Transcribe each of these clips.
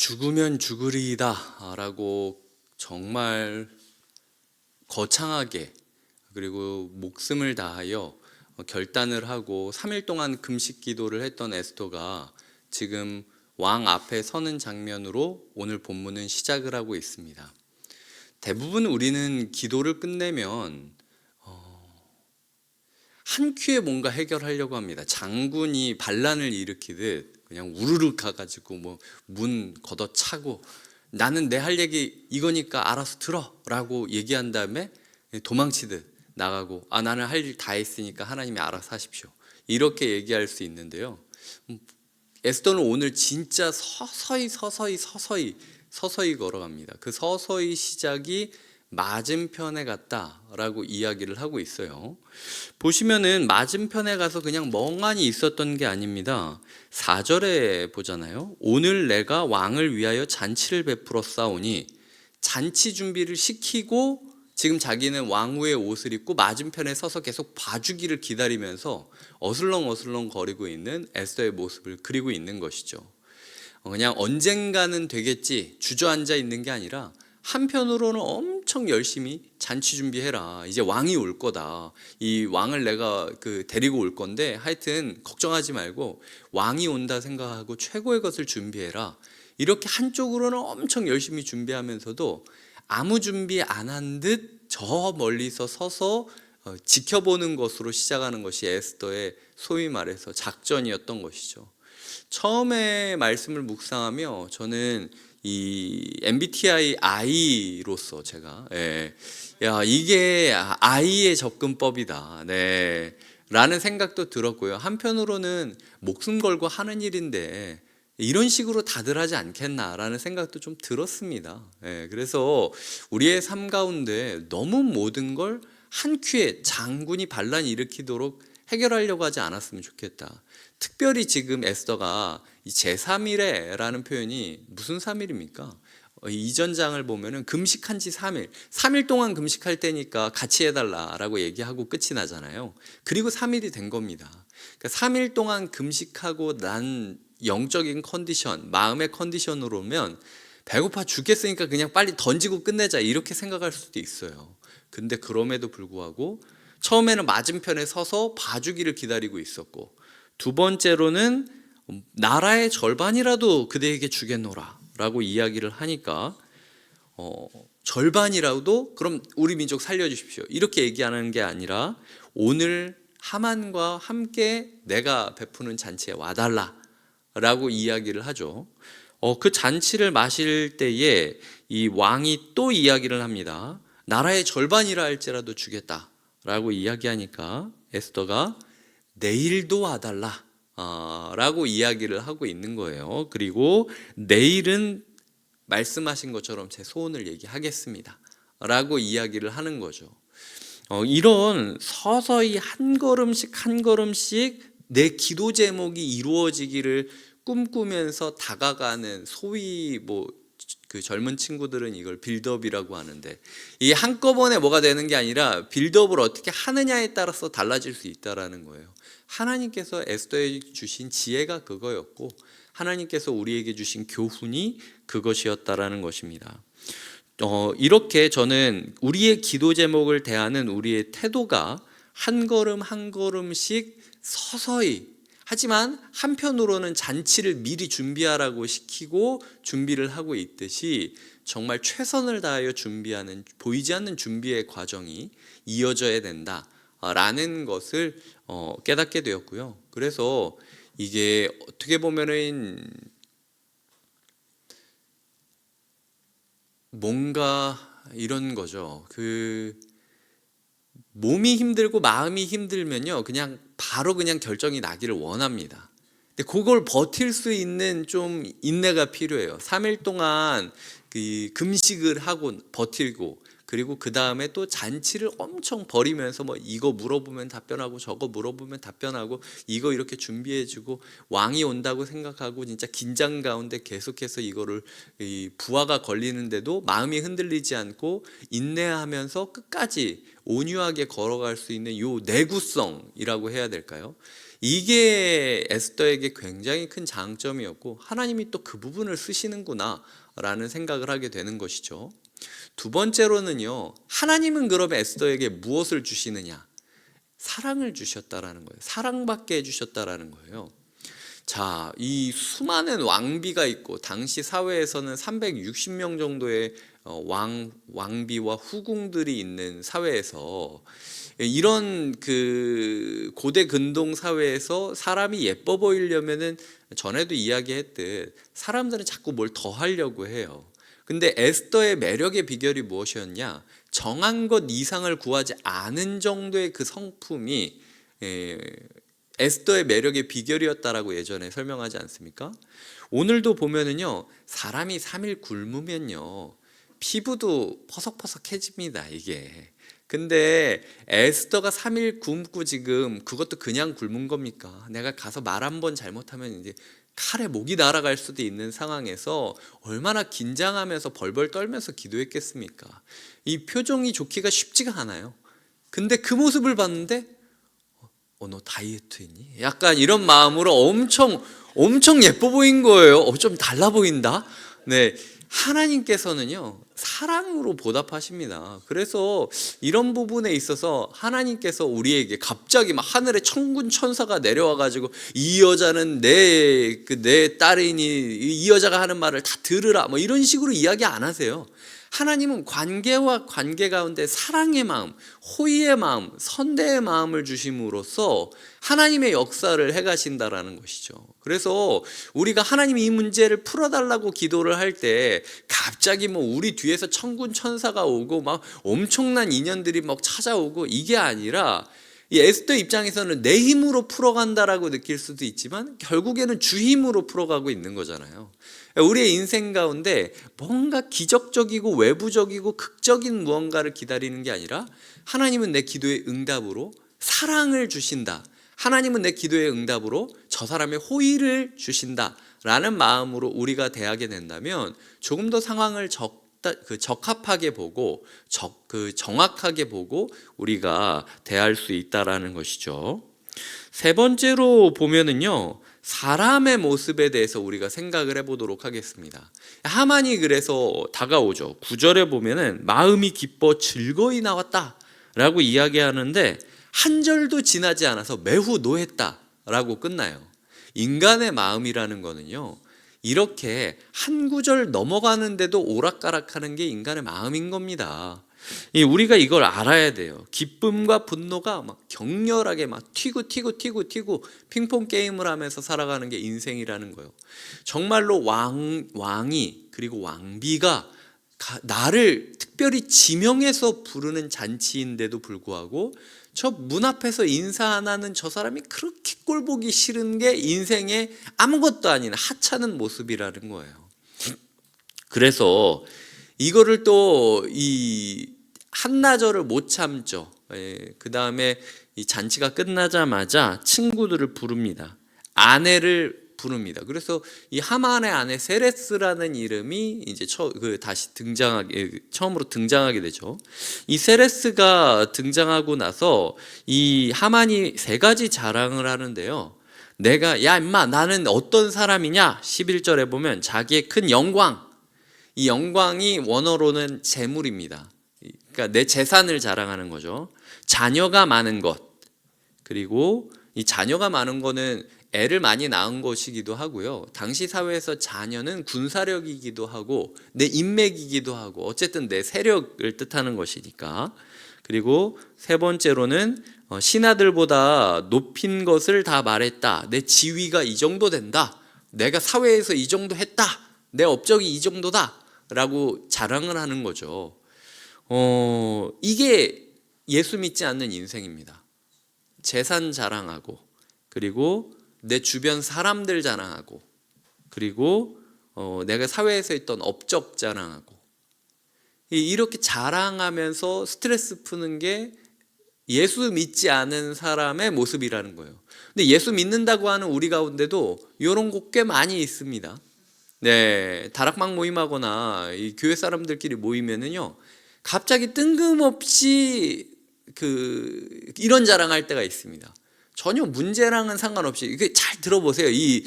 죽으면 죽으리이다 라고 정말 거창하게 그리고 목숨을 다하여 결단을 하고 3일 동안 금식 기도를 했던 에스더가 지금 왕 앞에 서는 장면으로 오늘 본문은 시작을 하고 있습니다. 대부분 우리는 기도를 끝내면 한 큐에 뭔가 해결하려고 합니다. 장군이 반란을 일으키듯 그냥 우르르 가가지고 뭐 문 걷어차고 나는 내 할 얘기 이거니까 알아서 들어 라고 얘기한 다음에 도망치듯 나가고 나는 할 일 다 했으니까 하나님이 알아서 하십시오 이렇게 얘기할 수 있는데요. 에스더는 오늘 진짜 서서히 걸어갑니다. 그 서서히 시작이 맞은편에 갔다라고 이야기를 하고 있어요. 보시면은 맞은편에 가서 그냥 멍하니 있었던 게 아닙니다. 4절에 보잖아요. 오늘 내가 왕을 위하여 잔치를 베풀어 싸우니, 잔치 준비를 시키고 지금 자기는 왕후의 옷을 입고 맞은편에 서서 계속 봐주기를 기다리면서 어슬렁 거리고 있는 에스더의 모습을 그리고 있는 것이죠. 그냥 언젠가는 되겠지 주저앉아 있는 게 아니라 한편으로는 엄청 열심히 잔치 준비해라. 이제 왕이 올 거다. 이 왕을 내가 데리고 올 건데 하여튼 걱정하지 말고 왕이 온다 생각하고 최고의 것을 준비해라. 이렇게 한쪽으로는 엄청 열심히 준비하면서도 아무 준비 안 한 듯 저 멀리서 서서 지켜보는 것으로 시작하는 것이 에스더의 소위 말해서 작전이었던 것이죠. 처음에 말씀을 묵상하며 저는 이 MBTI I로서 제가 이게 I의 접근법이다 라는 생각도 들었고요. 한편으로는 목숨 걸고 하는 일인데 이런 식으로 다들 하지 않겠나라는 생각도 좀 들었습니다. 그래서 우리의 삶 가운데 너무 모든 걸 한 큐에 장군이 반란 일으키도록 해결하려고 하지 않았으면 좋겠다. 특별히 지금 에스더가 제3일에라는 표현이 무슨 3일입니까? 이전 장을 보면은 금식한 지 3일 동안 금식할 때니까 같이 해달라라고 얘기하고 끝이 나잖아요. 그리고 3일이 된 겁니다. 그러니까 3일 동안 금식하고 난 영적인 컨디션, 마음의 컨디션으로면 배고파 죽겠으니까 그냥 빨리 던지고 끝내자 이렇게 생각할 수도 있어요. 근데 그럼에도 불구하고 처음에는 맞은편에 서서 봐주기를 기다리고 있었고, 두 번째로는 나라의 절반이라도 그대에게 주겠노라 라고 이야기를 하니까 절반이라도 그럼 우리 민족 살려주십시오 이렇게 얘기하는 게 아니라 오늘 하만과 함께 내가 베푸는 잔치에 와달라 라고 이야기를 하죠. 그 잔치를 마실 때에 이 왕이 또 이야기를 합니다. 나라의 절반이라 할지라도 주겠다 라고 이야기하니까 에스더가 내일도 와달라 라고 이야기를 하고 있는 거예요. 그리고 내일은 말씀하신 것처럼 제 소원을 얘기하겠습니다 라고 이야기를 하는 거죠. 이런 서서히 한 걸음씩 내 기도 제목이 이루어지기를 꿈꾸면서 다가가는 소위 그 젊은 친구들은 이걸 빌드업이라고 하는데, 이 한꺼번에 뭐가 되는 게 아니라 빌드업을 어떻게 하느냐에 따라서 달라질 수 있다라는 거예요. 하나님께서 에스더에 주신 지혜가 그거였고 하나님께서 우리에게 주신 교훈이 그것이었다라는 것입니다. 이렇게 저는 우리의 기도 제목을 대하는 우리의 태도가 한 걸음씩 서서히, 하지만 한편으로는 잔치를 미리 준비하라고 시키고 준비를 하고 있듯이 정말 최선을 다하여 준비하는, 보이지 않는 준비의 과정이 이어져야 된다라는 것을 깨닫게 되었고요. 그래서 이게 어떻게 보면은 뭔가 이런 거죠. 몸이 힘들고 마음이 힘들면요, 바로 결정이 나기를 원합니다. 근데 그걸 버틸 수 있는 좀 인내가 필요해요. 3일 동안 금식을 하고 버티고, 그리고 그 다음에 또 잔치를 엄청 벌이면서 이거 물어보면 답변하고 저거 물어보면 답변하고 이거 이렇게 준비해주고 왕이 온다고 생각하고 진짜 긴장 가운데 계속해서 이거를 부하가 걸리는데도 마음이 흔들리지 않고 인내하면서 끝까지 온유하게 걸어갈 수 있는 요 내구성이라고 해야 될까요? 이게 에스더에게 굉장히 큰 장점이었고 하나님이 또 그 부분을 쓰시는구나 라는 생각을 하게 되는 것이죠. 두 번째로는요, 하나님은 그럼 에스더에게 무엇을 주시느냐? 사랑을 주셨다라는 거예요. 사랑받게 해주셨다라는 거예요. 자, 이 수많은 왕비가 있고 당시 사회에서는 360명 정도의 왕비와 후궁들이 있는 사회에서, 이런 그 고대 근동 사회에서 사람이 예뻐 보이려면은 전에도 이야기했듯 사람들은 자꾸 뭘 더 하려고 해요. 근데 에스더의 매력의 비결이 무엇이었냐? 정한 것 이상을 구하지 않은 정도의 그 성품이 에스더의 매력의 비결이었다라고 예전에 설명하지 않습니까? 오늘도 보면은요, 사람이 3일 굶으면요 피부도 퍼석퍼석해집니다, 이게. 근데 에스더가 3일 굶고 지금 그것도 그냥 굶은 겁니까? 내가 가서 말 한 번 잘못하면 이제 칼에 목이 날아갈 수도 있는 상황에서 얼마나 긴장하면서 벌벌 떨면서 기도했겠습니까? 이 표정이 좋기가 쉽지가 않아요. 근데 그 모습을 봤는데 너 다이어트 했니? 약간 이런 마음으로 엄청 예뻐 보인 거예요. 좀 달라 보인다. 네, 하나님께서는요 사랑으로 보답하십니다. 그래서 이런 부분에 있어서 하나님께서 우리에게 갑자기 막 하늘에 천군 천사가 내려와 가지고 이 여자는 내 딸이니 이 여자가 하는 말을 다 들으라 뭐 이런 식으로 이야기 안 하세요. 하나님은 관계와 관계 가운데 사랑의 마음, 호의의 마음, 선대의 마음을 주심으로써 하나님의 역사를 해가신다라는 것이죠. 그래서 우리가 하나님이 이 문제를 풀어달라고 기도를 할 때 갑자기 뭐 우리 뒤에서 천군 천사가 오고 막 엄청난 인연들이 막 찾아오고 이게 아니라, 이 에스더 입장에서는 내 힘으로 풀어간다라고 느낄 수도 있지만 결국에는 주 힘으로 풀어가고 있는 거잖아요. 우리의 인생 가운데 뭔가 기적적이고 외부적이고 극적인 무언가를 기다리는 게 아니라 하나님은 내 기도의 응답으로 사랑을 주신다, 하나님은 내 기도의 응답으로 저 사람의 호의를 주신다 라는 마음으로 우리가 대하게 된다면 조금 더 상황을 적합하게 보고 정확하게 보고 우리가 대할 수 있다라는 것이죠. 세 번째로 보면은요, 사람의 모습에 대해서 우리가 생각을 해보도록 하겠습니다. 하만이 그래서 다가오죠. 9절에 보면은 마음이 기뻐 즐거이 나왔다 라고 이야기하는데 한 절도 지나지 않아서 매우 노했다 라고 끝나요. 인간의 마음이라는 거는요, 이렇게 한 구절 넘어가는데도 오락가락하는 게 인간의 마음인 겁니다. 우리가 이걸 알아야 돼요. 기쁨과 분노가 막 격렬하게 막 튀고 핑퐁 게임을 하면서 살아가는 게 인생이라는 거예요. 정말로 왕이 그리고 왕비가 나를 특별히 지명해서 부르는 잔치인데도 불구하고 저 문 앞에서 인사 안 하는 저 사람이 그렇게 꼴 보기 싫은 게 인생의 아무것도 아닌 하찮은 모습이라는 거예요. 그래서 이거를 또 이 한나절을 못 참죠. 그 다음에 이 잔치가 끝나자마자 친구들을 부릅니다. 아내를 부릅니다. 그래서 이 하만의 아내 세레스라는 이름이 이제 다시 처음으로 등장하게 되죠. 이 세레스가 등장하고 나서 이 하만이 세 가지 자랑을 하는데요. 야 임마 나는 어떤 사람이냐? 11절에 보면 자기의 큰 영광, 이 영광이 원어로는 재물입니다. 그러니까 내 재산을 자랑하는 거죠. 자녀가 많은 것, 그리고 이 자녀가 많은 거는 애를 많이 낳은 것이기도 하고요. 당시 사회에서 자녀는 군사력이기도 하고 내 인맥이기도 하고 어쨌든 내 세력을 뜻하는 것이니까. 그리고 세 번째로는 신하들보다 높인 것을 다 말했다. 내 지위가 이 정도 된다. 내가 사회에서 이 정도 했다. 내 업적이 이 정도다 라고 자랑을 하는 거죠. 이게 예수 믿지 않는 인생입니다. 재산 자랑하고, 그리고 내 주변 사람들 자랑하고, 그리고 내가 사회에서 있던 업적 자랑하고, 이렇게 자랑하면서 스트레스 푸는 게 예수 믿지 않은 사람의 모습이라는 거예요. 근데 예수 믿는다고 하는 우리 가운데도 이런 곳 꽤 많이 있습니다. 네, 다락방 모임하거나 이 교회 사람들끼리 모이면은요, 갑자기 뜬금없이 이런 자랑할 때가 있습니다. 전혀 문제랑은 상관없이, 이게 잘 들어보세요. 이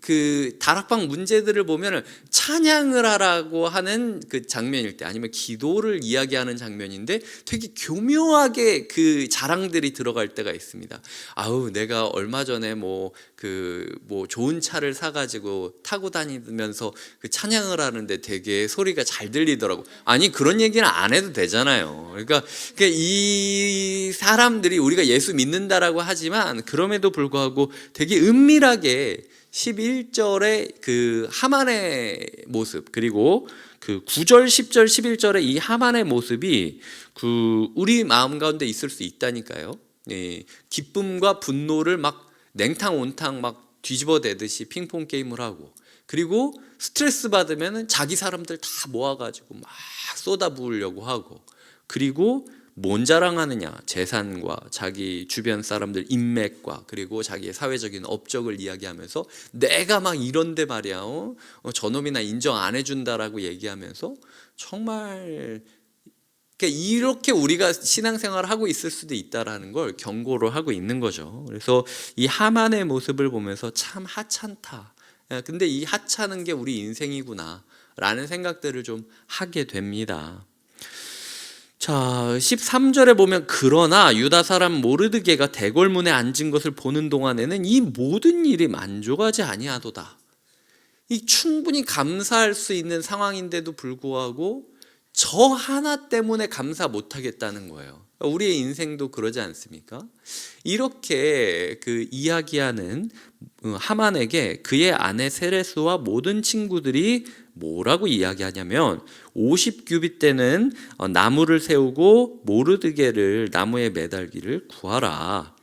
그 다락방 문제들을 보면은 찬양을 하라고 하는 그 장면일 때, 아니면 기도를 이야기하는 장면인데 되게 교묘하게 그 자랑들이 들어갈 때가 있습니다. 아우, 내가 얼마 전에 뭐 좋은 차를 사가지고 타고 다니면서 그 찬양을 하는데 되게 소리가 잘 들리더라고. 아니, 그런 얘기는 안 해도 되잖아요. 그러니까 이 사람들이, 우리가 예수 믿는다라고 하지만 그럼에도 불구하고 되게 은밀하게 11절의 그 하만의 모습, 그리고 그 9절, 10절, 11절의 이 하만의 모습이 그 우리 마음 가운데 있을 수 있다니까요. 예, 기쁨과 분노를 막 냉탕 온탕 막 뒤집어대듯이 핑퐁 게임을 하고, 그리고 스트레스 받으면 자기 사람들 다 모아가지고 막 쏟아부으려고 하고, 그리고 뭔 자랑하느냐, 재산과 자기 주변 사람들 인맥과 그리고 자기의 사회적인 업적을 이야기하면서 내가 막 이런데 말이야, 저놈이나 인정 안 해준다라고 얘기하면서 정말, 그러니까 이렇게 우리가 신앙생활을 하고 있을 수도 있다라는 걸 경고를 하고 있는 거죠. 그래서 이 하만의 모습을 보면서 참 하찮다, 근데 이 하찮은 게 우리 인생이구나 라는 생각들을 좀 하게 됩니다. 자, 13절에 보면 그러나 유다 사람 모르드게가 대궐문에 앉은 것을 보는 동안에는 이 모든 일이 만족하지 아니하도다. 이 충분히 감사할 수 있는 상황인데도 불구하고 저 하나 때문에 감사 못하겠다는 거예요. 우리의 인생도 그러지 않습니까? 이렇게 그 이야기하는 하만에게 그의 아내 세레스와 모든 친구들이 뭐라고 이야기하냐면, 50규빗 되는 나무를 세우고 모르드게를 나무에 매달기를 구하라.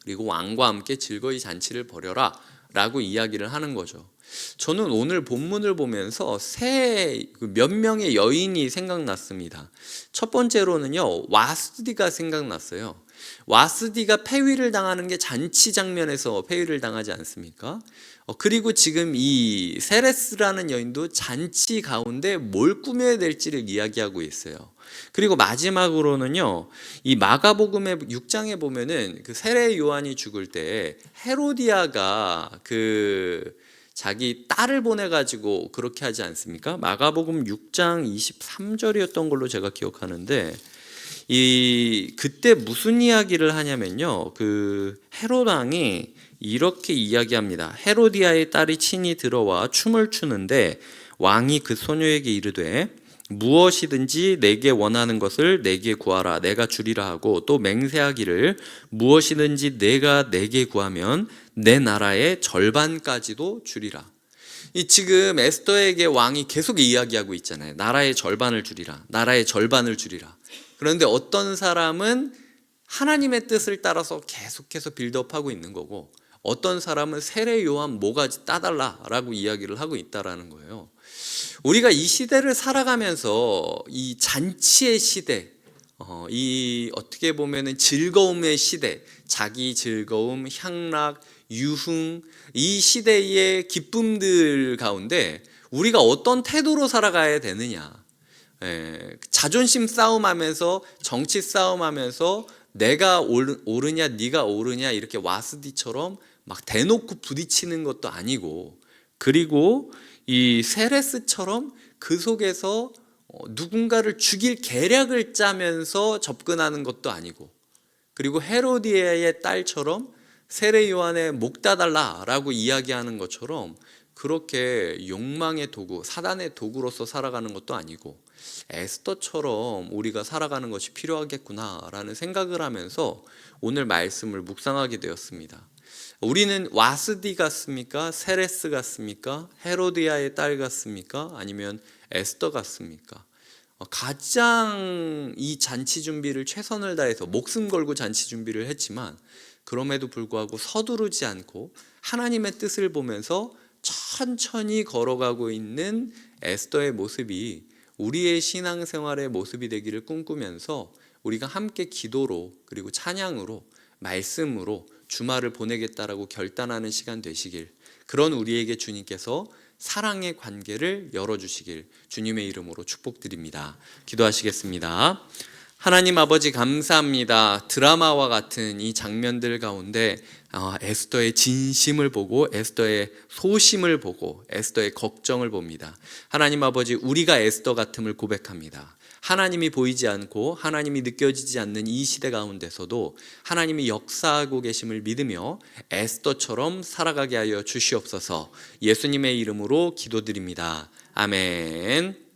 그리고 왕과 함께 즐거이 잔치를 벌여라 라고 이야기를 하는 거죠. 저는 오늘 본문을 보면서 몇 명의 여인이 생각났습니다. 첫 번째로는요, 와스디가 생각났어요. 와스디가 폐위를 당하는 게 잔치 장면에서 폐위를 당하지 않습니까? 그리고 지금 이 세레스라는 여인도 잔치 가운데 뭘 꾸며야 될지를 이야기하고 있어요. 그리고 마지막으로는요, 이 마가복음의 6장에 보면은 그 세례 요한이 죽을 때 헤로디아가 그 자기 딸을 보내가지고 그렇게 하지 않습니까? 마가복음 6장 23절이었던 걸로 제가 기억하는데, 그때 무슨 이야기를 하냐면요, 그 헤롯 왕이 이렇게 이야기합니다. 헤로디아의 딸이 친히 들어와 춤을 추는데 왕이 그 소녀에게 이르되 무엇이든지 내게 원하는 것을 내게 구하라, 내가 주리라 하고, 또 맹세하기를 무엇이든지 내가 내게 구하면 내 나라의 절반까지도 주리라. 지금 에스더에게 왕이 계속 이야기하고 있잖아요. 나라의 절반을 주리라, 나라의 절반을 주리라. 그런데 어떤 사람은 하나님의 뜻을 따라서 계속해서 빌드업하고 있는 거고, 어떤 사람은 세례 요한 모가지 따달라라고 이야기를 하고 있다라는 거예요. 우리가 이 시대를 살아가면서 이 잔치의 시대, 이 어떻게 보면은 즐거움의 시대, 자기 즐거움, 향락, 유흥, 이 시대의 기쁨들 가운데 우리가 어떤 태도로 살아가야 되느냐. 자존심 싸움하면서, 정치 싸움하면서 내가 옳으냐 네가 옳으냐 이렇게 와스디처럼 막 대놓고 부딪히는 것도 아니고, 그리고 이 세레스처럼 그 속에서 누군가를 죽일 계략을 짜면서 접근하는 것도 아니고, 그리고 헤로디아의 딸처럼 세례 요한의 목 따달라라고 이야기하는 것처럼 그렇게 욕망의 도구, 사단의 도구로서 살아가는 것도 아니고, 에스더처럼 우리가 살아가는 것이 필요하겠구나라는 생각을 하면서 오늘 말씀을 묵상하게 되었습니다. 우리는 와스디 같습니까? 세레스 같습니까? 헤로디아의 딸 같습니까? 아니면 에스더 같습니까? 가장 이 잔치 준비를 최선을 다해서 목숨 걸고 잔치 준비를 했지만, 그럼에도 불구하고 서두르지 않고 하나님의 뜻을 보면서 천천히 걸어가고 있는 에스더의 모습이 우리의 신앙생활의 모습이 되기를 꿈꾸면서, 우리가 함께 기도로, 그리고 찬양으로, 말씀으로 주말을 보내겠다라고 결단하는 시간 되시길, 그런 우리에게 주님께서 사랑의 관계를 열어주시길 주님의 이름으로 축복드립니다. 기도하시겠습니다. 하나님 아버지 감사합니다. 드라마와 같은 이 장면들 가운데 에스더의 진심을 보고 에스더의 소심을 보고 에스더의 걱정을 봅니다. 하나님 아버지, 우리가 에스더 같음을 고백합니다. 하나님이 보이지 않고 하나님이 느껴지지 않는 이 시대 가운데서도 하나님이 역사하고 계심을 믿으며 에스더처럼 살아가게 하여 주시옵소서. 예수님의 이름으로 기도드립니다. 아멘.